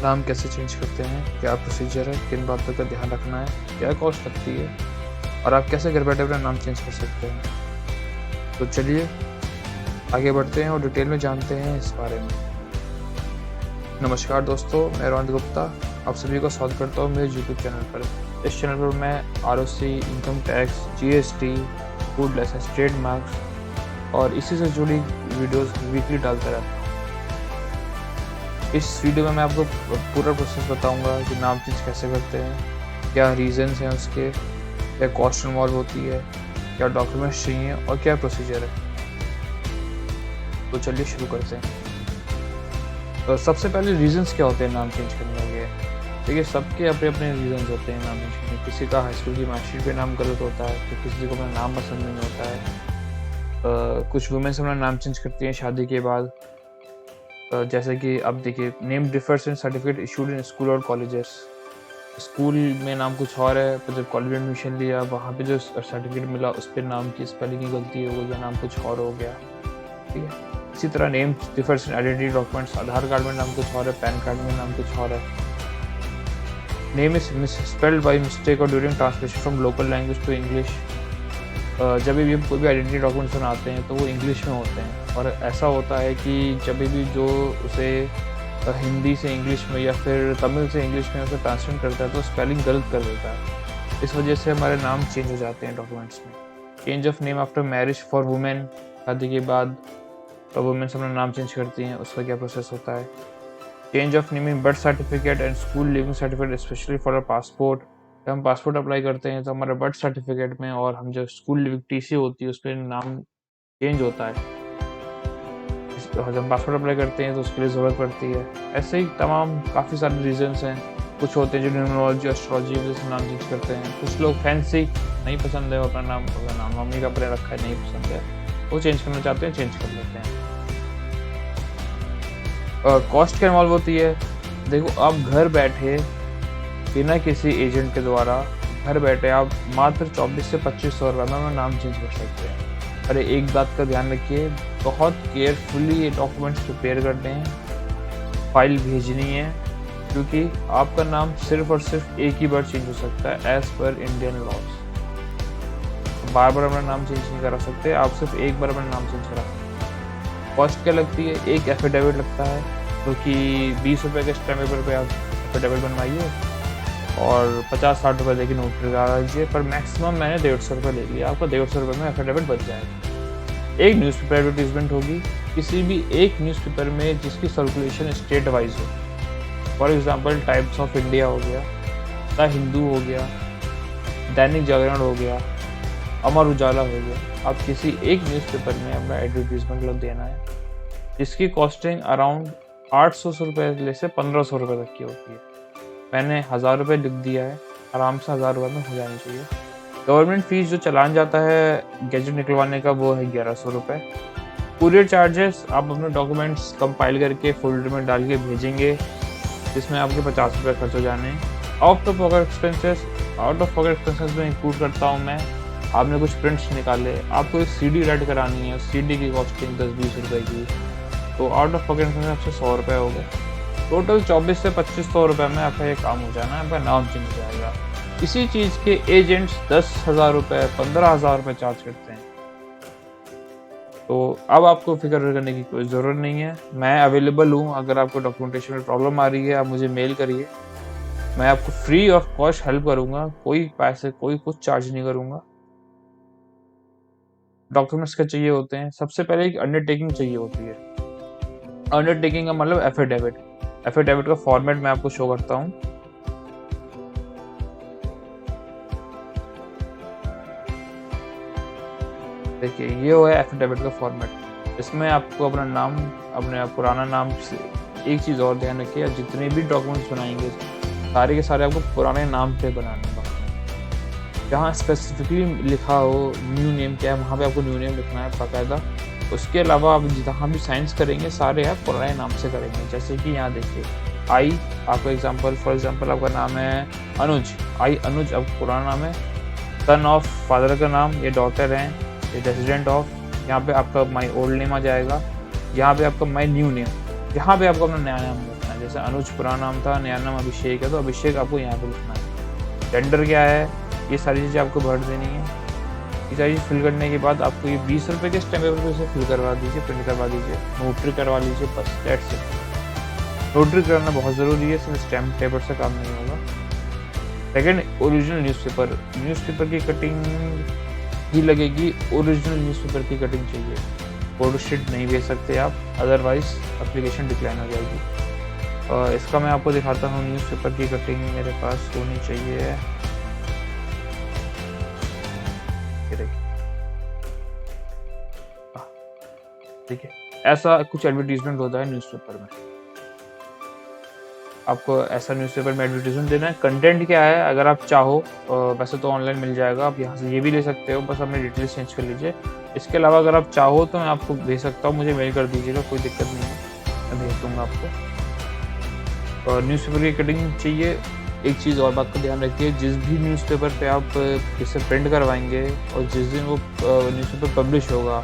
नाम कैसे चेंज करते हैं, क्या प्रोसीजर है, किन बातों का ध्यान रखना है, क्या कॉस्ट लगती है और आप कैसे घर बैठे अपना नाम चेंज कर सकते हैं। तो चलिए आगे बढ़ते हैं और डिटेल में जानते हैं इस बारे में। नमस्कार दोस्तों, मैं रोहन गुप्ता आप सभी को स्वागत करता हूँ मेरे यूट्यूब चैनल पर। इस चैनल पर मैं ROC, income tax, GST, food license, trademarks और इसी से जुड़ी वीडियोस वीकली डालता रहता हूँ। इस वीडियो में मैं आपको पूरा प्रोसेस बताऊंगा कि नाम चेंज कैसे करते हैं, क्या रीजंस हैं उसके, क्या कॉस्ट इन्वॉल्व होती है, क्या डॉक्यूमेंट्स चाहिए और क्या प्रोसीजर है। तो चलिए शुरू करते हैं। तो सबसे पहले रीजंस क्या होते हैं नाम चेंज करने के। देखिए, सबके अपने अपने रीजंस होते हैं नाम चेंज करने। किसी का हाई स्कूल की मार्कशीट पे नाम गलत होता है, तो किसी को अपना नाम पसंद नहीं होता है। कुछ वुमेन्स अपना नाम चेंज करती हैं शादी के बाद। जैसे कि अब देखिए, name differs in certificate issued in school और कॉलेजेस। स्कूल में नाम कुछ और है, पर जब कॉलेज में एडमिशन लिया वहाँ पे जो सर्टिफिकेट मिला उस पर नाम की स्पेलिंग की गलती हो गई या नाम कुछ और हो गया। ठीक है, इसी तरह नेम डिफर्स इन आइडेंटिटी डॉक्यूमेंट्स। आधार कार्ड में नाम कुछ और है, पैन कार्ड में नाम कुछ और है। Name is misspelled by mistake और during translation from local language to English. जब भी कोई भी आइडेंटिटी डॉक्यूमेंट्स बनाते हैं तो वो इंग्लिश में होते हैं, और ऐसा होता है कि जब भी जो उसे हिंदी से इंग्लिश में या फिर तमिल से इंग्लिश में उसे ट्रांसलेट करता है तो स्पेलिंग गलत कर देता है। इस वजह से हमारे नाम चेंज हो जाते हैं डॉक्यूमेंट्स में। Change of name after marriage for women. शादी के बाद वुमेन्स अपना नाम चेंज करती हैं, उसका क्या प्रोसेस होता है। Change of name in birth certificate and school leaving certificate, specially for a passport. जब हम पासपोर्ट अप्लाई करते हैं तो हमारे बर्थ सर्टिफिकेट में और हम जो स्कूल लिविंग टीसी होती है उस पर नाम चेंज होता है। जब हम पासपोर्ट अप्लाई करते हैं तो उसके लिए ज़रूरत पड़ती है। ऐसे ही तमाम काफ़ी सारे रीजंस हैं। कुछ होते हैं जो न्यूमरोलॉजी, एस्ट्रोलॉजी की वजह से नाम चेंज करते हैं। कुछ लोग फैंसी नहीं पसंद है, अपना नाम मम्मी का अपने रखा है नहीं पसंद है, वो चेंज करना चाहते हैं, चेंज कर लेते हैं। कॉस्ट क्या इन्वॉल्व होती है। देखो, आप घर बैठे बिना किसी एजेंट के द्वारा घर बैठे आप मात्र 24 से 2500 रुपये में नाम चेंज कर सकते हैं। अरे एक बात का ध्यान रखिए, बहुत केयरफुली ये डॉक्यूमेंट्स प्रिपेयर करते हैं, फाइल भेजनी है, क्योंकि आपका नाम सिर्फ और सिर्फ एक ही बार चेंज हो सकता है एज पर इंडियन लॉज। बार बार अपना नाम चेंज नहीं करा सकते, आप सिर्फ एक बार अपना नाम चेंज करा सकते हैं। कॉस्ट क्या लगती है, एक एफिडेविट लगता है, जो कि 20 रुपये के स्टैम्प पेपर पर आप एफिडेविट बनवाइए और 50-60 रुपये देकर नोट लगा लीजिए, पर मैक्सिमम मैंने 150 रुपये ले लिया। आपका 150 रुपये में एफिडेविट बच जाएगा। एक न्यूज़पेपर एडवर्टीजमेंट होगी, किसी भी एक न्यूज़पेपर में जिसकी सर्कुलेशन स्टेट वाइज हो। For example times of India हो गया, द हिंदू हो गया, दैनिक जागरण हो गया, अमर उजाला हो गया। आप किसी एक न्यूज़पेपर में अपना एडवर्टीजमेंट लग देना है, जिसकी कॉस्टिंग अराउंड 800 रुपये से 1500 रुपये तक की होती है। मैंने 1000 रुपये लिख दिया है, आराम से 1000 रुपये में हो जानी चाहिए। गवर्नमेंट फीस जो चलान जाता है गैजेट निकलवाने का वो है 1100 रुपये। कुरियर चार्जेस, आप अपने डॉक्यूमेंट्स कंपाइल करके फोल्डर में डाल के भेजेंगे, जिसमें आपके 50 रुपये खर्च हो जाने। आउट ऑफ पॉकेट एक्सपेंसेस में इंक्लूड करता हूँ मैं। आपने कुछ प्रिंट्स निकाले, आपको एक CD राइट करानी है, CD की कॉस्टिंग 10-20 रुपये की, तो आउट ऑफ पॉकेट एक्सपेंसेस आपसे 100 रुपये हो गए। टोटल 24 से 2500 रुपये में आपका ये काम हो जाना है, आपका नाम चेंज हो जाएगा। इसी चीज़ के एजेंट्स 10,000 रुपये, 15,000 रुपये चार्ज करते हैं। तो अब आपको फिक्र करने की कोई ज़रूरत नहीं है, मैं अवेलेबल हूँ। अगर आपको डॉक्यूमेंटेशन में प्रॉब्लम आ रही है, आप मुझे मेल करिए, मैं आपको फ्री ऑफ कॉस्ट हेल्प करूँगा। कोई पैसे, कोई कुछ चार्ज नहीं करूँगा। डॉक्यूमेंट्स क्या चाहिए होते हैं, सबसे पहले एक अंडरटेकिंग चाहिए होती है। अंडरटेकिंग का मतलब एफिडेविट। एफिडेविट का फॉर्मेट मैं आपको शो करता हूँ। देखिए, ये वो है एफिडेविट का फॉर्मेट। इसमें आपको अपना नाम, अपने पुराना नाम से एक चीज़ और ध्यान रखिए, जितने भी डॉक्यूमेंट्स बनाएंगे सारे के सारे आपको पुराने नाम पे बनाने होंगे। जहाँ स्पेसिफिकली लिखा हो न्यू नेम क्या है, वहाँ पे आपको न्यू नेम लिखना है बाकायदा। उसके अलावा आप जहाँ भी साइंस करेंगे सारे आप पुराने नाम से करेंगे। जैसे कि यहाँ देखिए, आई आपका फॉर एग्जाम्पल आपका नाम है अनुज, आई अनुज आपका पुराना नाम है। सन ऑफ फादर का नाम, ये डॉटर हैं, ये रेजिडेंट ऑफ, यहाँ पे आपका माई ओल्ड नेम आ जाएगा। यहाँ पे आपका माई न्यू नेम, यहाँ पे आपको अपना नया नाम लिखना है। है। जैसे अनुज पुराना नाम था, नया नाम अभिषेक है, तो अभिषेक आपको यहाँ पे लिखना है। जेंडर क्या है, ये सारी चीज़ें आपको भर देनी है। ये सारी चीज़ फिल करने के बाद आपको ये 20 रुपये के स्टैम्प पेपर पे इसे फिल करवा दीजिए, प्रिंट करवा दीजिए, नोटरी करवा लीजिए, बस दैट्स इट। नोटरी कराना बहुत ज़रूरी है, सिर्फ स्टैम्प पेपर से काम नहीं होगा। सेकेंड, ओरिजिनल न्यूज़पेपर की कटिंग ही लगेगी, ओरिजिनल न्यूज़पेपर की कटिंग चाहिए। फोटोशीट नहीं भेज सकते आप, अदरवाइज एप्लीकेशन डिक्लाइन हो जाएगी। इसका मैं आपको दिखाता हूँ। न्यूज़पेपर की कटिंग मेरे पास होनी चाहिए, ठीक है। ऐसा कुछ एडवर्टीजमेंट होता है न्यूज़पेपर में, आपको ऐसा न्यूज़पेपर में एडवर्टीजमेंट देना है। कंटेंट क्या है, अगर आप चाहो वैसे तो ऑनलाइन मिल जाएगा, आप यहाँ से ये भी ले सकते हो, बस अपने डिटेल्स चेंज कर लीजिए। इसके अलावा अगर आप चाहो तो मैं आपको भेज सकता हूँ, मुझे मेल कर दीजिएगा, कोई दिक्कत नहीं है, मैं भेज दूँगा आपको। और न्यूज़पेपर की कटिंग चाहिए। एक चीज़ और बात का ध्यान रखिए, जिस भी न्यूज़पेपर पे आप इसे प्रिंट करवाएंगे और जिस दिन वो न्यूज़पेपर पब्लिश होगा,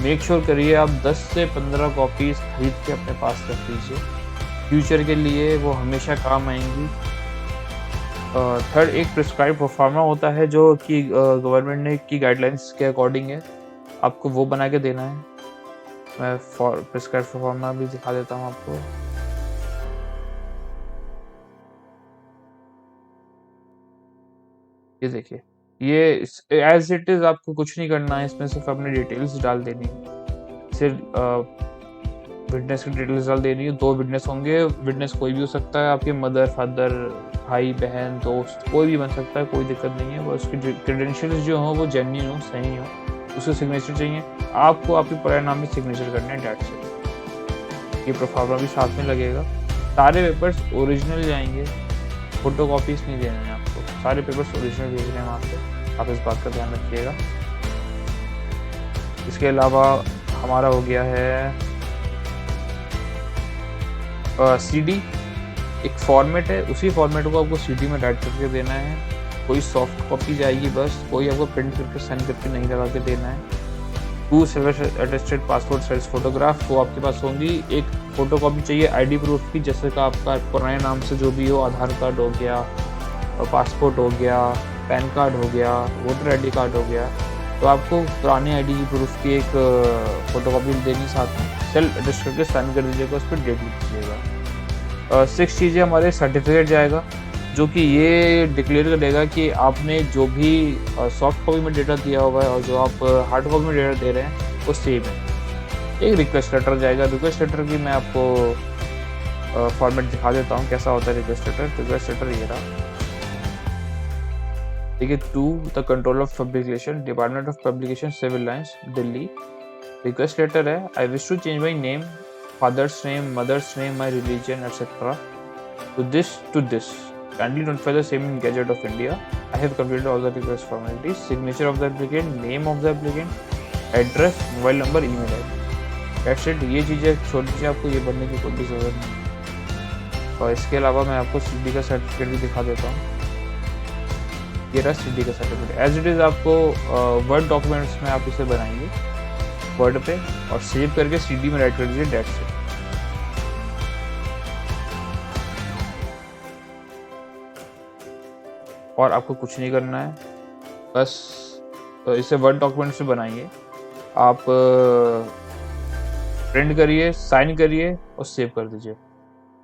मेक श्योर करिए आप 10 से 15 कॉपीज़ खरीद के अपने पास रख लीजिए, फ्यूचर के लिए वो हमेशा काम आएंगी। थर्ड, एक प्रिस्क्राइब प्रोफार्मा होता है जो कि गवर्नमेंट ने की गाइडलाइंस के अकॉर्डिंग है, आपको वो बना के देना है। मैं प्रिस्क्राइब प्रोफार्मा भी दिखा देता हूँ आपको। ये देखिए, ये एज इट इज आपको कुछ नहीं करना है, इसमें सिर्फ अपनी डिटेल्स डाल देनी है। सिर्फ विटनेस की डिटेल्स डाल देनी है। 2 विटनेस होंगे, विटनेस कोई भी हो सकता है, आपके मदर, फादर, भाई, बहन, दोस्त, कोई भी बन सकता है, कोई दिक्कत नहीं है। बस उसकी क्रेडेंशियल्स जो हो वो जेन्युइन हो, सही हो, उसके सिग्नेचर चाहिए। आपको आपके पूरे नाम में सिग्नेचर करना है, डेट्स इट। ये प्रोफार्मा भी साथ में लगेगा। सारे पेपर्स ओरिजिनल जाएंगे, फोटो कॉपीज नहीं देने हैं आपको, सारे पेपर्स ओरिजिनल भेजने हैं वहाँ पे, आप इस बात का ध्यान रखिएगा। इसके अलावा हमारा हो गया है CD, एक फॉर्मेट है, उसी फॉर्मेट को आपको CD में टाइप करके देना है। कोई सॉफ्ट कॉपी जाएगी बस, कोई आपको प्रिंट करके साइन करके नहीं लगा के देना है। 2 self attested passport size photograph वो आपके पास होंगी। एक फोटो कॉपी चाहिए ID प्रूफ की, जैसे का आपका पुराने नाम से जो भी हो, आधार कार्ड हो गया, पासपोर्ट हो गया, पैन कार्ड हो गया, वोटर ID कार्ड हो गया, तो आपको पुराने ID प्रूफ की एक फोटो कॉपी देनी साथ में, सेल्फ अटेस्ट करके साइन कर दीजिएगा, उस पर डेट लिख दीजिएगा। 6 चीज़ें हमारे सर्टिफिकेट जाएगा, जो कि ये डिक्लेयर करेगा कि आपने जो भी सॉफ्ट कॉपी में डेटा दिया हुआ है और जो आप हार्ड कॉपी में डेटा दे रहे हैं वो सेम है। एक रिक्वेस्ट लेटर जाएगा। रिक्वेस्ट लेटर की मैं आपको फॉर्मेट दिखा देता हूँ कैसा होता है रिक्वेस्ट लेटर। रिक्वेस्ट लेटर ये रहा, ठीक है। To the control of publication, department of publication, civil lines, Delhi. Request letter है, I wish to change my name, father's name, mother's name, my religion etcetera to this. Kindly notify the same in Gazette of India. I have completed all the request formalities. Signature of the applicant, name of the applicant, address, mobile number, email ID. That's it. ये चीज़ें छोटी सी आपको ये भरने की कोई भी ज़रूरत नहीं। और इसके अलावा मैं आपको CD का सर्टिफिकेट भी दिखा देता हूँ। ये रहा CD का सर्टिफिकेट। एज इट इज़ आपको वर्ड डॉक्यूमेंट्स में आप इसे बनाएंगे वर्ड पे और सेव करके CD में राइट कर दीजिए, डेट्स इट। और आपको कुछ नहीं करना है, बस इसे वर्ड डॉक्यूमेंट से बनाइए, आप प्रिंट करिए, साइन करिए और सेव कर दीजिए।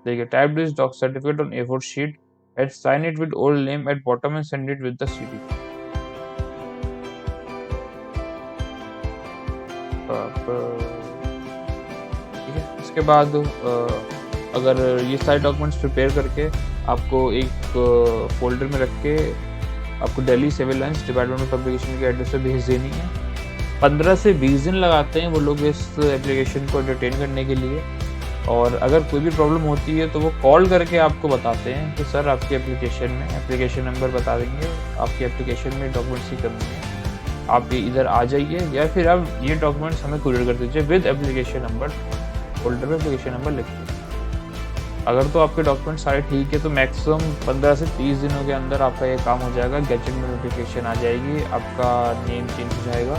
देखिए, type this doc certificate on A4 sheet and sign it with old name at bottom and send it with the CD। ठीक है। इसके बाद अगर ये सारे डॉक्यूमेंट्स प्रिपेयर करके आपको एक फोल्डर में रख के आपको Delhi civil lines department of publication के एड्रेस पे भेज देनी है। 15 से 20 दिन लगाते हैं वो लोग इस एप्लीकेशन को एंटरटेन करने के लिए, और अगर कोई भी प्रॉब्लम होती है तो वो कॉल करके आपको बताते हैं कि सर आपकी एप्लीकेशन में, एप्लीकेशन नंबर बता देंगे, आपकी एप्लीकेशन में डॉक्यूमेंट्स की कमी है, आप ये इधर आ जाइए, या फिर आप ये डॉक्यूमेंट्स हमें कुरियर कर दीजिए विद एप्लीकेशन नंबर, फोल्डर में एप्लीकेशन नंबर लिखिए। अगर तो आपके डॉक्यूमेंट सारे ठीक है तो मैक्सिमम 15 से 30 दिनों के अंदर आपका ये काम हो जाएगा। गैजेट में नोटिफिकेशन आ जाएगी, आपका नेम चेंज हो जाएगा।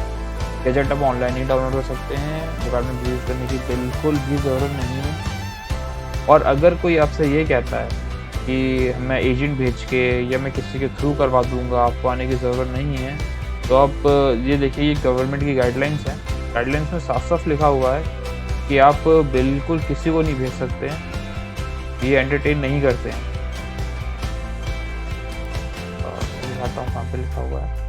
गैजेट आप ऑनलाइन ही डाउनलोड कर सकते हैं, डिपार्टमेंट यूज़ करने की बिल्कुल भी ज़रूरत नहीं है। और अगर कोई आपसे ये कहता है कि मैं एजेंट भेज के या मैं किसी के थ्रू करवा दूँगा, आपको आने की ज़रूरत नहीं है, तो आप ये देखिए ये गवर्नमेंट की गाइडलाइंस हैं। गाइडलाइंस में साफ-साफ लिखा हुआ है कि आप बिल्कुल किसी को नहीं भेज सकते हैं, ये एंटरटेन नहीं करते हैं। मैं दिखाता हूँ कहाँ पे लिखा हुआ है।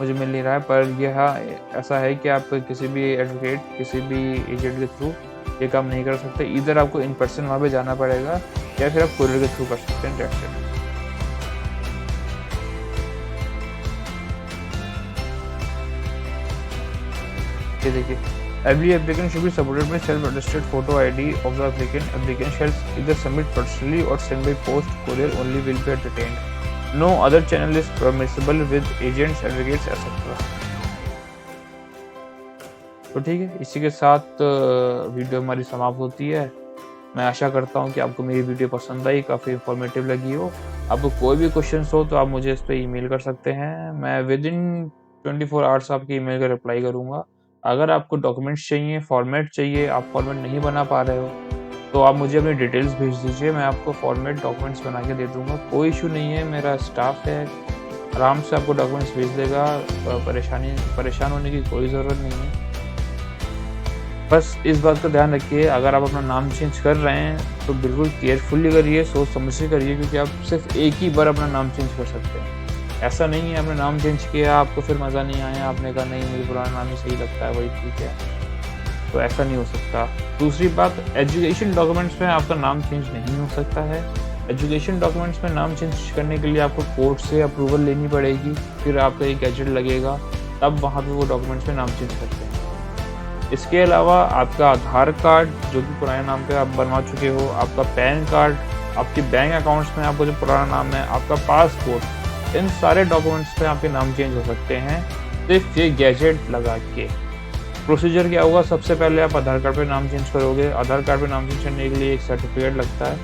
मुझे मिल नहीं रहा है, पर यह ऐसा है कि आप किसी भी एडवोकेट, किसी भी एजेंट के थ्रू ये काम नहीं कर सकते। ईदर आपको इन पर्सन वहाँ पे जाना पड़ेगा या फिर आप कोरियर के थ्रू कर सकते हैं, दैट्स इट। ये देखिए, every applicant should be supported by self attested photo ID of the applicant. Applicant shall either submit personally और send by post, courier only will be entertained. No other channel is permissible with agents, advocates etcetera. तो ठीक है, इसी के साथ video हमारी समाप्त होती है। मैं आशा करता हूँ कि आपको मेरी वीडियो पसंद आई, काफ़ी इन्फॉर्मेटिव लगी हो। आपको कोई भी क्वेश्चंस हो तो आप मुझे इस पे ईमेल कर सकते हैं। मैं विदिन 24 आवर्स आपकी ईमेल का रिप्लाई करूँगा। अगर आपको डॉक्यूमेंट्स चाहिए, फॉर्मेट चाहिए, आप फॉर्मेट नहीं बना पा रहे हो, तो आप मुझे अपनी डिटेल्स भेज दीजिए, मैं आपको फॉर्मेट डॉक्यूमेंट्स बना के दे दूँगा। कोई इश्यू नहीं है, मेरा स्टाफ है, आराम से आपको डॉक्यूमेंट्स भेज देगा। परेशान होने की कोई ज़रूरत नहीं है। बस इस बात का ध्यान रखिए, अगर आप अपना नाम चेंज कर रहे हैं तो बिल्कुल केयरफुली करिए, सोच समझ के करिए, क्योंकि आप सिर्फ एक ही बार अपना नाम चेंज कर सकते हैं। ऐसा नहीं है आपने नाम चेंज किया, आपको फिर मज़ा नहीं आया, आपने कहा नहीं मुझे पुराना नाम ही सही लगता है, वही ठीक है, तो ऐसा नहीं हो सकता। दूसरी बात, एजुकेशन डॉक्यूमेंट्स में आपका नाम चेंज नहीं हो सकता है। एजुकेशन डॉक्यूमेंट्स में नाम चेंज करने के लिए आपको कोर्ट से अप्रूवल लेनी पड़ेगी, फिर आपका एक गैजेट लगेगा, तब वहाँ पे वो डॉक्यूमेंट्स में नाम चेंज करते हैं। इसके अलावा आपका आधार कार्ड जो कि पुराने नाम पे आप बनवा चुके हो, आपका पैन कार्ड, आपके बैंक अकाउंट्स में आपका जो पुराना नाम है, आपका पासपोर्ट, इन सारे डॉक्यूमेंट्स पे आपके नाम चेंज हो सकते हैं सिर्फ ये गैजेट लगा के। प्रोसीजर क्या होगा, सबसे पहले आप आधार कार्ड पे नाम चेंज करोगे। आधार कार्ड पे नाम चेंज करने के लिए एक सर्टिफिकेट लगता है,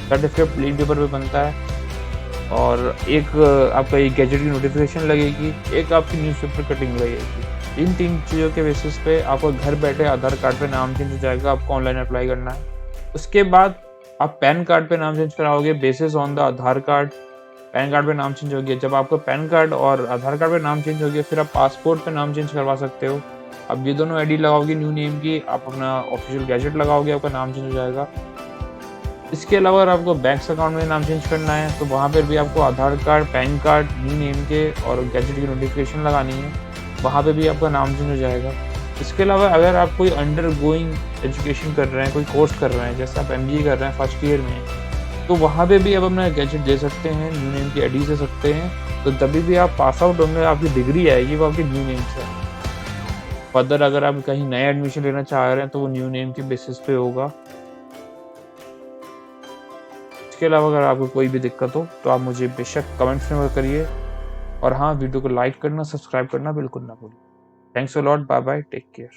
सर्टिफिकेट प्लेन पेपर पे बनता है, और एक आपका एक गैजेट की नोटिफिकेशन लगेगी, एक आपकी न्यूज़पेपर कटिंग लगेगी। इन 3 चीज़ों के बेसिस पे आपको घर बैठे आधार कार्ड पे नाम चेंज हो जाएगा, आपको ऑनलाइन अप्लाई करना है। उसके बाद आप पैन कार्ड पे नाम चेंज कराओगे basis on the Aadhaar card, PAN card पे नाम चेंज हो गया। जब आपका पैन कार्ड और आधार कार्ड पे नाम चेंज हो गया, फिर आप पासपोर्ट पे नाम चेंज करवा सकते हो। अब ये दोनों आईडी लगाओगे न्यू नेम की, आप अपना ऑफिशियल गैजेट लगाओगे, आपका नाम चेंज हो जाएगा। इसके अलावा अगर आपको बैंक अकाउंट में नाम चेंज करना है तो वहाँ पर भी आपको Aadhaar card, PAN card, new name के और गैजेट की नोटिफिकेशन लगानी है, वहाँ पे भी आपका नाम चेंज हो जाएगा। इसके अलावा अगर आप कोई अंडर गोइंग एजुकेशन कर रहे हैं, कोई कोर्स कर रहे हैं, जैसे आप MBA कर रहे हैं फर्स्ट ईयर में, तो वहाँ पे भी आप अपना गैजेट दे सकते हैं, न्यू नेम की आईडी दे सकते हैं, तो तभी भी आप पास आउट होंगे, आपकी डिग्री आएगी वो आपकी न्यू नेम से। फर्दर अगर आप कहीं नया एडमिशन लेना चाह रहे हैं तो वो न्यू नेम के बेसिस पे होगा। इसके अलावा अगर आपको कोई भी दिक्कत हो तो आप मुझे बेशक कमेंट्स में करिए, और हाँ, वीडियो को लाइक करना, सब्सक्राइब करना बिल्कुल ना भूलिए। Thanks a lot, bye bye, take care.